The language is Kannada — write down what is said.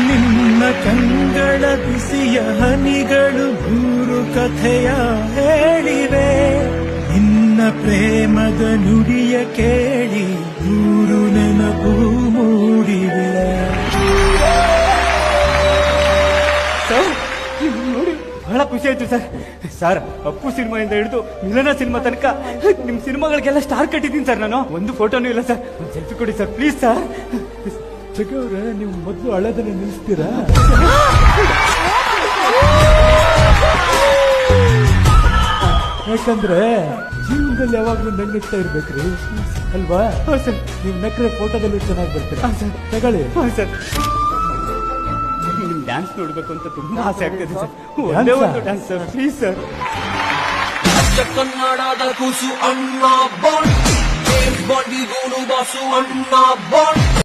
ನಿನ್ನ ಕಂಗಳ ಬಿಸಿಯ ಹನಿಗಳು ನೂರು ಕಥೆಯ ಹೇಳಿವೆ. ನಿನ್ನ ಪ್ರೇಮದ ನುಡಿಯ ಕೇಳಿ ನೂರು ನೆನಪು ಮೂಡಿವೆ. ನೋಡಿ ಬಹಳ ಖುಷಿ ಆಯ್ತು ಸರ್. ಸರ್, ಅಪ್ಪು ಸಿನಿಮಾಯಿಂದ ಹಿಡಿದು ಮಿಲನ ಸಿನಿಮಾ ತನಕ ನಿಮ್ ಸಿನಿಮಾಗಳಿಗೆಲ್ಲ ಸ್ಟಾರ್ ಕಟ್ಟಿದ್ದೀನಿ ಸರ್. ನಾನು ಒಂದು ಫೋಟೋನು ಇಲ್ಲ ಸರ್. ಒಂದು ಸೆಲ್ಫಿ ಕೊಡಿ ಸರ್ ಪ್ಲೀಸ್ ಸರ್. ಜಗವ್ರೆ, ನೀವು ಮೊದಲು ಹಳೆದನ್ನ ನಿಲ್ಲಿಸ್ತೀರಾ? ಯಾಕಂದ್ರೆ ಜೀವನದಲ್ಲಿ ಯಾವಾಗ್ಲೂ ನಗ್ನಗ್ತಾ ಇರ್ಬೇಕ್ರಿ ಅಲ್ವಾ? ಸರ್, ನೀವು ನಕ್ರೆ ಫೋಟೋದಲ್ಲಿ ಚೆನ್ನಾಗಿ ಬರ್ತೀರಾ. ತಗೊಳ್ಳಿ ಸರ್. ನಿಮ್ ಡ್ಯಾನ್ಸ್ ನೋಡ್ಬೇಕು ಅಂತ ತುಂಬಾ ಆಸೆ ಆಗ್ತಿದೆ ಸರ್. Dance ಒಂದೇ ಆ? ಒಂದು ಡ್ಯಾನ್ಸ್ ಸರ್ ಪ್ಲೀಸ್ ಸರ್. ಕನ್ನಡದ ಕೂಸು ಅಣ್ಣ ಬಾಂಡ್ ಬಾಂಡಿಗೋನು ಬಾಸು ಅಣ್ಣ ಬಾಂಡ್